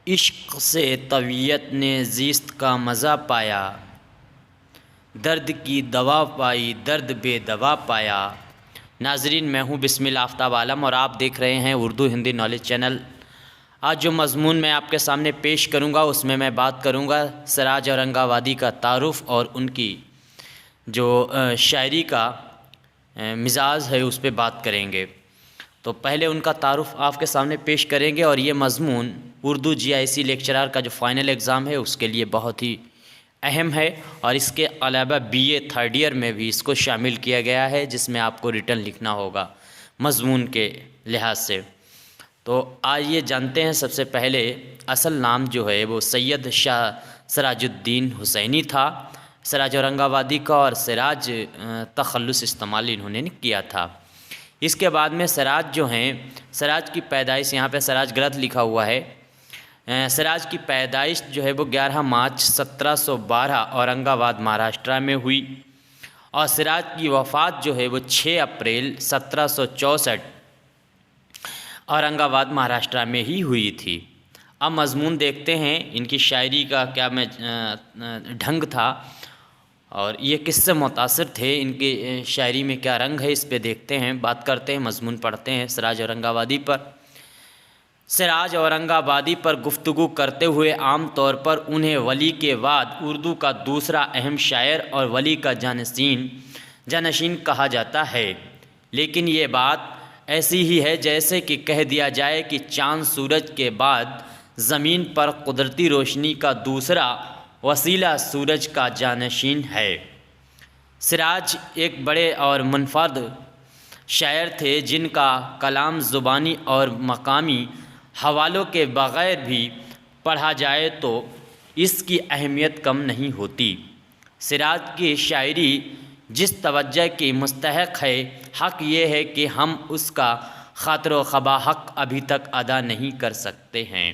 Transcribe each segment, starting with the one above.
عشق سے طبیعت نے زیست کا مزہ پایا، درد کی دوا پائی درد بے دوا پایا۔ ناظرین، میں ہوں بسم اللہ آفتاب عالم اور آپ دیکھ رہے ہیں اردو ہندی نالج چینل۔ آج جو مضمون میں آپ کے سامنے پیش کروں گا اس میں بات کروں گا سراج اورنگ آبادی کا تعارف اور ان کی جو شاعری کا مزاج ہے اس پہ بات کریں گے۔ تو پہلے ان کا تعارف آپ کے سامنے پیش کریں گے، اور یہ مضمون اردو GIC لیکچرار کا جو فائنل ایگزام ہے اس کے لیے بہت ہی اہم ہے، اور اس کے علاوہ BA تھرڈ ایئر میں بھی اس کو شامل کیا گیا ہے، جس میں آپ کو ریٹن لکھنا ہوگا مضمون کے لحاظ سے۔ تو آئیے جانتے ہیں سب سے پہلے اصل نام جو ہے وہ سید شاہ سراج الدین حسینی تھا، سراج اورنگ آبادی کا، اور سراج تخلص استعمال انہوں نے کیا تھا۔ اس کے بعد میں سراج جو ہیں، سراج کی پیدائش یہاں پہ سراج غلط لکھا ہوا ہے، سراج کی پیدائش جو ہے وہ 11 مارچ 1712 اورنگ آباد مہاراشٹرا میں ہوئی، اور سراج کی وفات جو ہے وہ 6 اپریل 1764 اورنگ آباد مہاراشٹرا میں ہی ہوئی تھی۔ اب مضمون دیکھتے ہیں ان کی شاعری کا کیا ڈھنگ تھا، اور یہ کس سے متاثر تھے، ان کی شاعری میں کیا رنگ ہے، اس پہ دیکھتے ہیں، بات کرتے ہیں، مضمون پڑھتے ہیں سراج اورنگ آبادی پر۔ سراج اورنگ آبادی پر گفتگو کرتے ہوئے عام طور پر انہیں ولی کے بعد اردو کا دوسرا اہم شاعر اور ولی کا جانشین کہا جاتا ہے، لیکن یہ بات ایسی ہی ہے جیسے کہ کہہ دیا جائے کہ چاند سورج کے بعد زمین پر قدرتی روشنی کا دوسرا وسیلہ سورج کا جانشین ہے۔ سراج ایک بڑے اور منفرد شاعر تھے جن کا کلام زبانی اور مقامی حوالوں کے بغیر بھی پڑھا جائے تو اس کی اہمیت کم نہیں ہوتی۔ سراج کی شاعری جس توجہ کی مستحق ہے، حق یہ ہے کہ ہم اس کا خاطر و خواہ حق ابھی تک ادا نہیں کر سکتے ہیں۔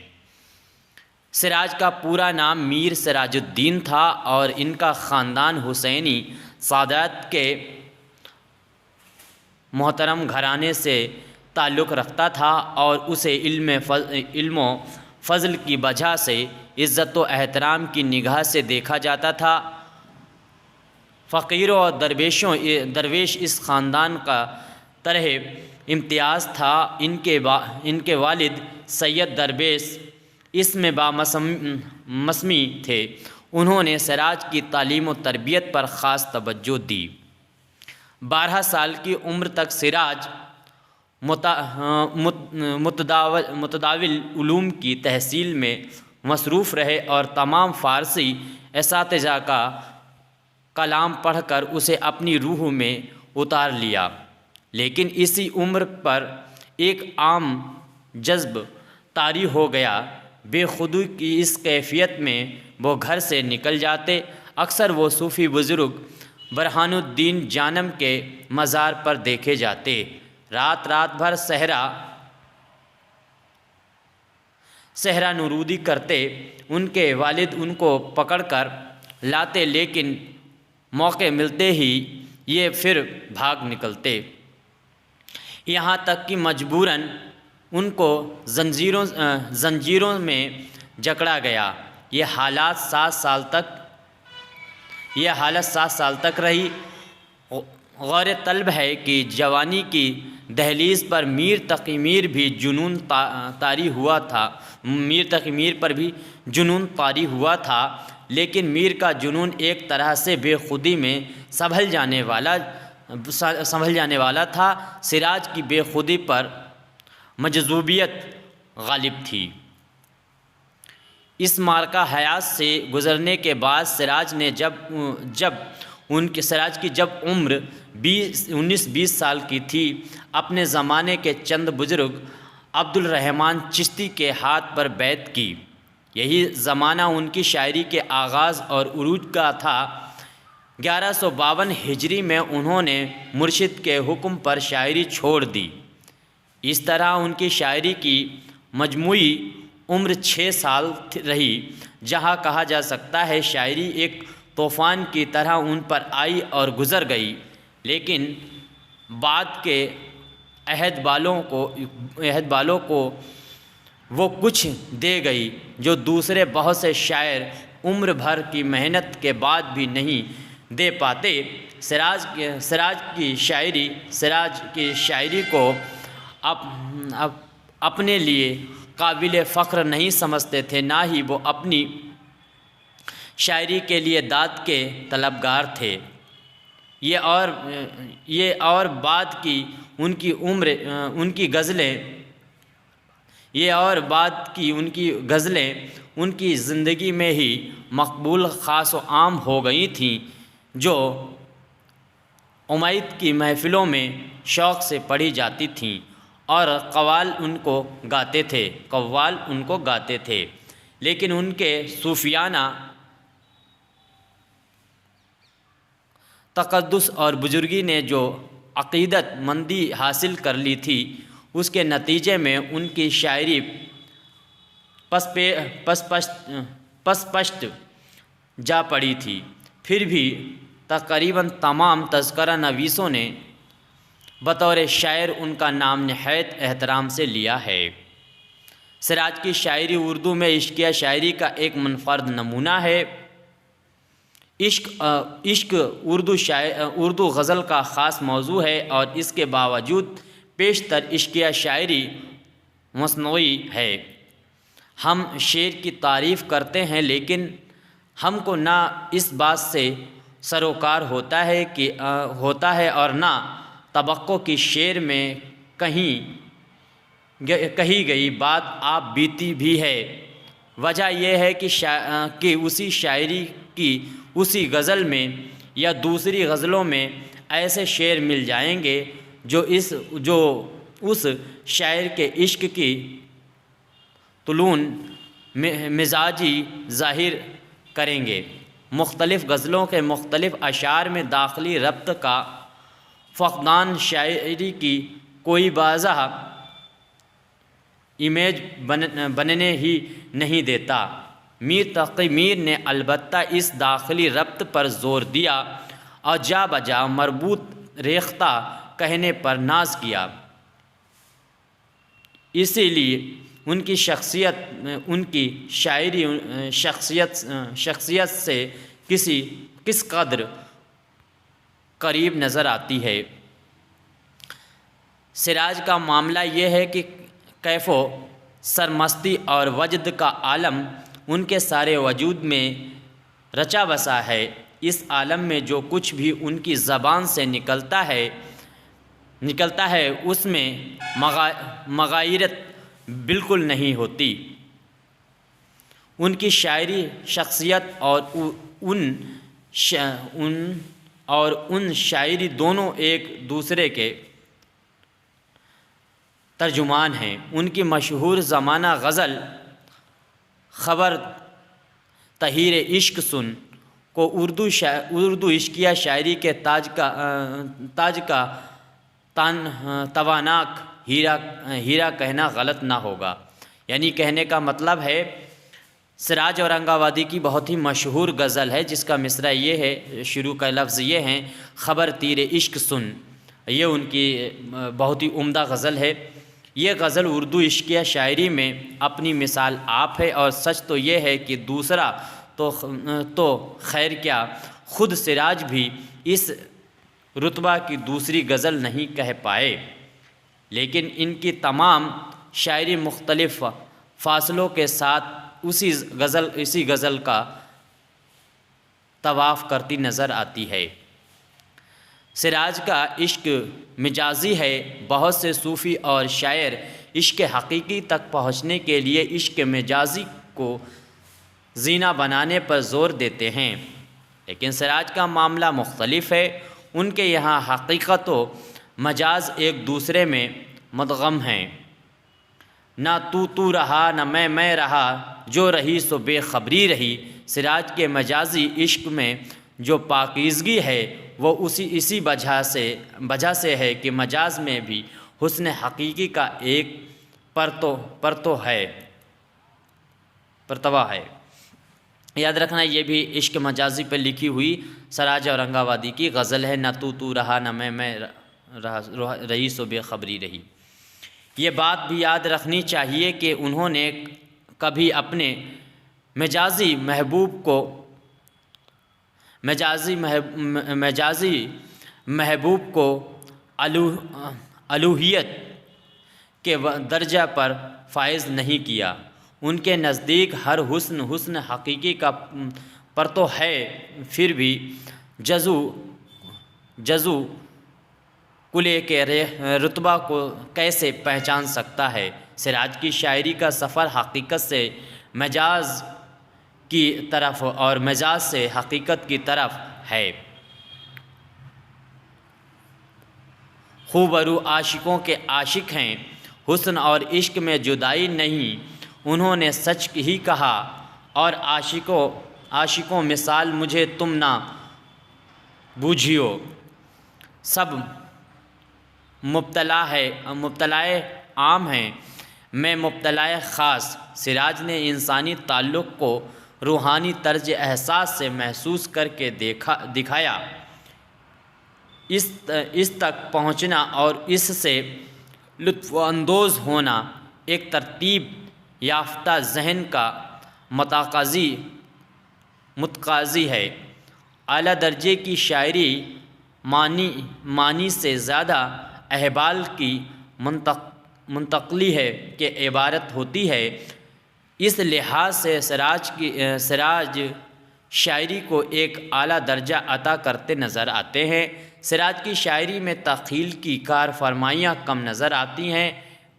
سراج کا پورا نام میر سراج الدین تھا، اور ان کا خاندان حسینی سادات کے محترم گھرانے سے تعلق رکھتا تھا، اور اسے علم و فضل کی وجہ سے عزت و احترام کی نگاہ سے دیکھا جاتا تھا۔ فقیروں اور درویش اس خاندان کا طرح امتیاز تھا۔ ان کے والد سید درویش اس میں مسمی تھے۔ انہوں نے سراج کی تعلیم و تربیت پر خاص توجہ دی۔ 12 سال کی عمر تک سراج متداول علوم کی تحصیل میں مصروف رہے، اور تمام فارسی اساتذہ کا کلام پڑھ کر اسے اپنی روح میں اتار لیا، لیکن اسی عمر پر ایک عام جذب طاری ہو گیا۔ بے خودی کی اس کیفیت میں وہ گھر سے نکل جاتے۔ اکثر وہ صوفی بزرگ برہان الدین جانم کے مزار پر دیکھے جاتے، رات بھر صحرا نورودی کرتے۔ ان کے والد ان کو پکڑ کر لاتے، لیکن موقع ملتے ہی یہ پھر بھاگ نکلتے، یہاں تک کہ مجبوراً ان کو زنجیروں میں جکڑا گیا۔ یہ حالت 7 سال تک رہی۔ غور طلب ہے کہ جوانی کی دہلیز پر میر تقی میر پر بھی جنون طاری ہوا تھا، لیکن میر کا جنون ایک طرح سے بے خودی میں سنبھل جانے والا تھا۔ سراج کی بے خودی پر مجذوبیت غالب تھی۔ اس معرکہ حیات سے گزرنے کے بعد سراج کی جب عمر 19-20 سال کی تھی، اپنے زمانے کے چند بزرگ عبدالرحمن چشتی کے ہاتھ پر بیعت کی۔ یہی زمانہ ان کی شاعری کے آغاز اور عروج کا تھا۔ 1152 ہجری میں انہوں نے مرشد کے حکم پر شاعری چھوڑ دی۔ اس طرح ان کی شاعری کی مجموعی عمر 6 سال رہی، جہاں کہا جا سکتا ہے شاعری ایک طوفان کی طرح ان پر آئی اور گزر گئی، لیکن بعد کے عہد بالوں کو وہ کچھ دے گئی جو دوسرے بہت سے شاعر عمر بھر کی محنت کے بعد بھی نہیں دے پاتے۔ سراج کی شاعری کو اپنے لیے قابل فخر نہیں سمجھتے تھے، نہ ہی وہ اپنی شاعری کے لیے داد کے طلبگار تھے۔ یہ اور بعد کی ان کی غزلیں ان کی زندگی میں ہی مقبول، خاص و عام ہو گئی تھیں، جو امید کی محفلوں میں شوق سے پڑھی جاتی تھیں اور قوال ان کو گاتے تھے۔ لیکن ان کے صوفیانہ تقدس اور بزرگی نے جو عقیدت مندی حاصل کر لی تھی، اس کے نتیجے میں ان کی شاعری پسپشت جا پڑی تھی۔ پھر بھی تقریباً تمام تذکرہ نویسوں نے بطور شاعر ان کا نام نہایت احترام سے لیا ہے۔ سراج کی شاعری اردو میں عشقیہ شاعری کا ایک منفرد نمونہ ہے۔ عشق اردو غزل کا خاص موضوع ہے، اور اس کے باوجود بیشتر عشقیہ شاعری مصنوعی ہے۔ ہم شعر کی تعریف کرتے ہیں، لیکن ہم کو نہ اس بات سے سروکار ہوتا ہے اور نہ توقع کی شعر میں کہی گئی بات آپ بیتی بھی ہے۔ وجہ یہ ہے کہ اسی شاعری کی اسی غزل میں یا دوسری غزلوں میں ایسے شعر مل جائیں گے جو اس شاعر کے عشق کی طلون مزاجی ظاہر کریں گے۔ مختلف غزلوں کے مختلف اشعار میں داخلی ربط کا فقدان شاعری کی کوئی واضح امیج بننے ہی نہیں دیتا۔ میر تقی میر نے البتہ اس داخلی ربط پر زور دیا اور جا بجا مربوط ریختہ کہنے پر ناز کیا۔ اسی لیے ان کی شخصیت ان کی شاعری شخصیت سے کس قدر قریب نظر آتی ہے۔ سراج کا معاملہ یہ ہے کہ کیف و سرمستی اور وجد کا عالم ان کے سارے وجود میں رچا بسا ہے۔ اس عالم میں جو کچھ بھی ان کی زبان سے نکلتا ہے اس میں مغایرت بالکل نہیں ہوتی۔ ان کی شاعری شخصیت اور ان شاعری دونوں ایک دوسرے کے ترجمان ہیں۔ ان کی مشہور زمانہ غزل خبر تحریر عشق سن کو اردو عشقیہ شاعری کے تاج کا تواناک ہیرا کہنا غلط نہ ہوگا۔ یعنی کہنے کا مطلب ہے سراج اورنگ آبادی کی بہت ہی مشہور غزل ہے، جس کا مصرع یہ ہے، شروع کا لفظ یہ ہیں، خبر تیر عشق سن۔ یہ ان کی بہت ہی عمدہ غزل ہے۔ یہ غزل اردو عشقیہ شاعری میں اپنی مثال آپ ہے، اور سچ تو یہ ہے کہ دوسرا تو خیر کیا، خود سراج بھی اس رتبہ کی دوسری غزل نہیں کہہ پائے۔ لیکن ان کی تمام شاعری مختلف فاصلوں کے ساتھ اسی غزل کا طواف کرتی نظر آتی ہے۔ سراج کا عشق مجازی ہے۔ بہت سے صوفی اور شاعر عشق حقیقی تک پہنچنے کے لیے عشق مجازی کو زینہ بنانے پر زور دیتے ہیں، لیکن سراج کا معاملہ مختلف ہے۔ ان کے یہاں حقیقت و مجاز ایک دوسرے میں مدغم ہیں۔ نہ تو رہا نہ میں رہا، جو رہی سو بے خبری رہی۔ سراج کے مجازی عشق میں جو پاکیزگی ہے وہ اسی وجہ سے ہے کہ مجاز میں بھی حسن حقیقی کا ایک پرتوا ہے۔ یاد رکھنا یہ بھی عشق مجازی پر لکھی ہوئی سراج اورنگ آبادی کی غزل ہے، نہ تو رہا نہ میں رہی سو بے خبری رہی۔ یہ بات بھی یاد رکھنی چاہیے کہ انہوں نے کبھی اپنے مجازی محبوب کو الوہیت کے درجہ پر فائز نہیں کیا۔ ان کے نزدیک ہر حسن حقیقی کا پر تو ہے، پھر بھی جزو کلے کے رتبہ کو کیسے پہچان سکتا ہے؟ سراج کی شاعری کا سفر حقیقت سے مجاز کی طرف اور مجاز سے حقیقت کی طرف ہے۔ خوبرو عاشقوں کے عاشق ہیں، حسن اور عشق میں جدائی نہیں، انہوں نے سچ ہی کہا، اور عاشقوں مثال مجھے تم نہ بوجھیو، سب مبتلائے عام ہیں، میں مبتلائے خاص۔ سراج نے انسانی تعلق کو روحانی طرز احساس سے محسوس کر کے دکھایا۔ اس تک پہنچنا اور اس سے لطف اندوز ہونا ایک ترتیب یافتہ ذہن کا متقاضی ہے۔ اعلیٰ درجے کی شاعری معنی سے زیادہ احوال کی منتقلی ہے کہ عبارت ہوتی ہے۔ اس لحاظ سے سراج شاعری کو ایک اعلیٰ درجہ عطا کرتے نظر آتے ہیں۔ سراج کی شاعری میں تخیل کی کار فرمائیاں کم نظر آتی ہیں۔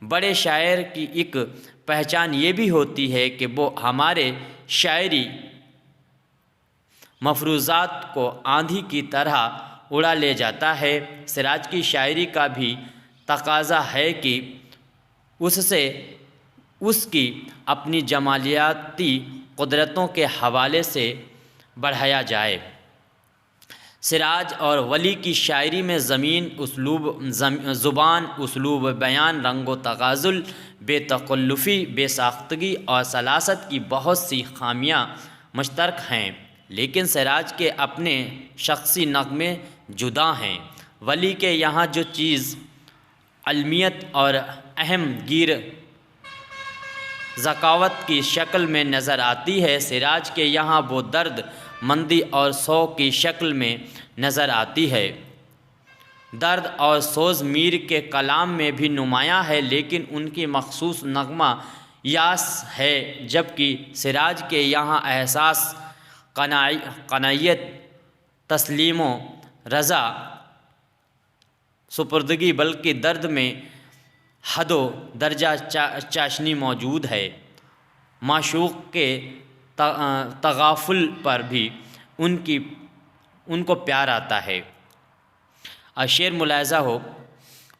بڑے شاعر کی ایک پہچان یہ بھی ہوتی ہے کہ وہ ہمارے شاعری مفروضات کو آندھی کی طرح اڑا لے جاتا ہے۔ سراج کی شاعری کا بھی تقاضا ہے کہ اس کی اپنی جمالیاتی قدرتوں کے حوالے سے بڑھایا جائے۔ سراج اور ولی کی شاعری میں زبان، اسلوب بیان، رنگ و تغازل، بے تکلفی، بے ساختگی اور سلاست کی بہت سی خامیاں مشترک ہیں، لیکن سراج کے اپنے شخصی نغمے جدا ہیں۔ ولی کے یہاں جو چیز علمیت اور اہم گیر ذکاوت کی شکل میں نظر آتی ہے، سراج کے یہاں وہ درد مندی اور سوگ کی شکل میں نظر آتی ہے۔ درد اور سوز میر کے کلام میں بھی نمایاں ہے، لیکن ان کی مخصوص نغمہ یاس ہے، جبکہ سراج کے یہاں احساس، قناعت، تسلیم و رضا، سپردگی، بلکہ درد میں حد و درجہ چاشنی موجود ہے۔ معشوق کے تغافل پر بھی ان کو پیار آتا ہے۔ شعر ملاحظہ ہو: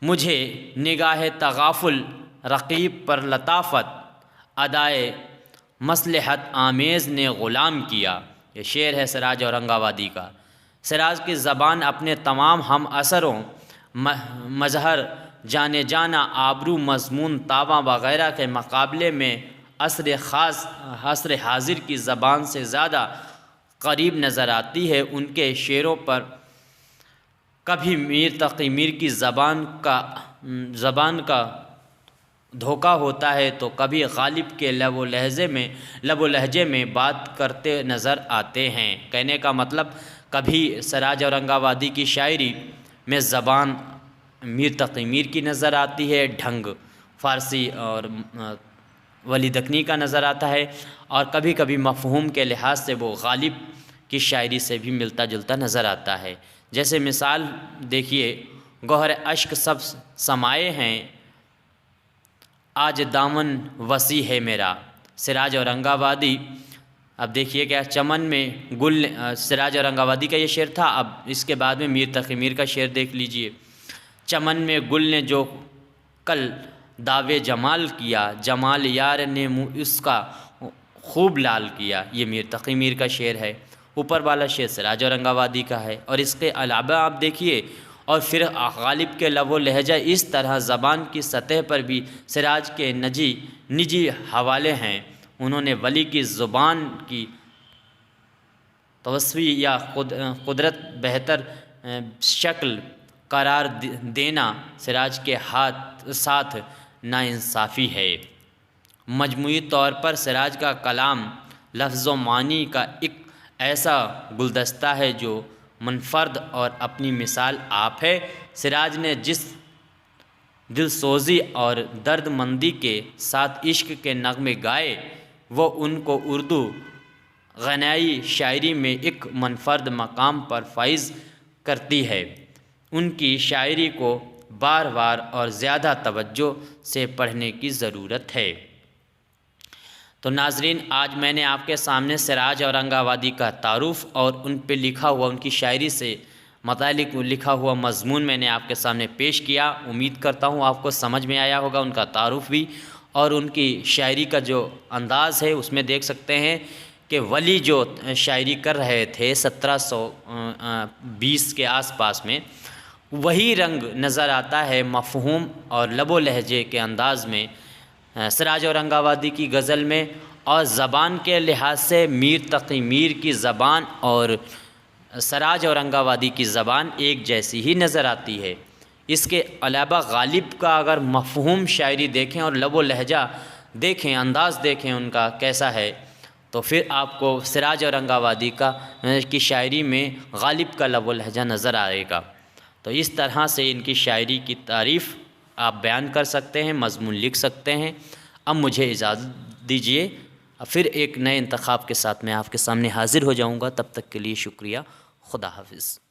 مجھے نگاہ تغافل رقیب پر لطافت ادائے مصلحت آمیز نے غلام کیا۔ یہ شعر ہے سراج اورنگ آبادی کا۔ سراج کی زبان اپنے تمام ہم عصروں مظہر، جانے جانا، آبرو، مضمون، طابع وغیرہ کے مقابلے میں عصر حاضر کی زبان سے زیادہ قریب نظر آتی ہے۔ ان کے شعروں پر کبھی میر تقی میر کی زبان کا دھوکہ ہوتا ہے تو کبھی غالب کے لب و لہجے میں بات کرتے نظر آتے ہیں۔ کہنے کا مطلب کبھی سراج اورنگ آبادی کی شاعری میں زبان میر تقی میر کی نظر آتی ہے، ڈھنگ فارسی اور ولی دکنی کا نظر آتا ہے، اور کبھی کبھی مفہوم کے لحاظ سے وہ غالب کی شاعری سے بھی ملتا جلتا نظر آتا ہے۔ جیسے مثال دیکھیے: گوہر اشک سب سمائے ہیں، آج دامن وسیع ہے میرا۔ سراج اورنگ آبادی۔ اب دیکھیے کیا چمن میں گل، سراج اورنگ آبادی کا یہ شعر تھا۔ اب اس کے بعد میں میر تقی میر کا شعر دیکھ لیجئے: چمن میں گل نے جو کل دعوے جمال کیا، جمال یار نے اس کا خوب لال کیا۔ یہ میر تقی میر کا شعر ہے۔ اوپر والا شعر سراج اورنگ آبادی کا ہے۔ اور اس کے علاوہ آپ دیکھیے، اور پھر غالب کے لب و لہجہ، اس طرح زبان کی سطح پر بھی سراج کے نجی حوالے ہیں۔ انہوں نے ولی کی زبان کی توسیع یا قدرت بہتر شکل قرار دینا سراج کے ساتھ ناانصافی ہے۔ مجموعی طور پر سراج کا کلام لفظ و معنی کا ایک ایسا گلدستہ ہے جو منفرد اور اپنی مثال آپ ہے۔ سراج نے جس دل سوزی اور درد مندی کے ساتھ عشق کے نغمے گائے وہ ان کو اردو غنائی شاعری میں ایک منفرد مقام پر فائز کرتی ہے۔ ان کی شاعری کو بار بار اور زیادہ توجہ سے پڑھنے کی ضرورت ہے۔ تو ناظرین، آج میں نے آپ کے سامنے سراج اورنگ آبادی کا تعارف اور ان پہ لکھا ہوا، ان کی شاعری سے متعلق لکھا ہوا مضمون میں نے آپ کے سامنے پیش کیا۔ امید کرتا ہوں آپ کو سمجھ میں آیا ہوگا، ان کا تعارف بھی اور ان کی شاعری کا جو انداز ہے اس میں دیکھ سکتے ہیں کہ ولی جو شاعری کر رہے تھے 1720 کے آس پاس میں، وہی رنگ نظر آتا ہے مفہوم اور لب و لہجے کے انداز میں سراج اورنگ آبادی کی غزل میں، اور زبان کے لحاظ سے میر تقی میر کی زبان اور سراج اورنگ آبادی کی زبان ایک جیسی ہی نظر آتی ہے۔ اس کے علاوہ غالب کا اگر مفہوم شاعری دیکھیں اور لب و لہجہ دیکھیں، انداز دیکھیں ان کا کیسا ہے، تو پھر آپ کو سراج اورنگ آبادی کی شاعری میں غالب کا لب و لہجہ نظر آئے گا۔ تو اس طرح سے ان کی شاعری کی تعریف آپ بیان کر سکتے ہیں، مضمون لکھ سکتے ہیں۔ اب مجھے اجازت دیجیے، پھر ایک نئے انتخاب کے ساتھ میں آپ کے سامنے حاضر ہو جاؤں گا۔ تب تک کے لیے شکریہ، خدا حافظ۔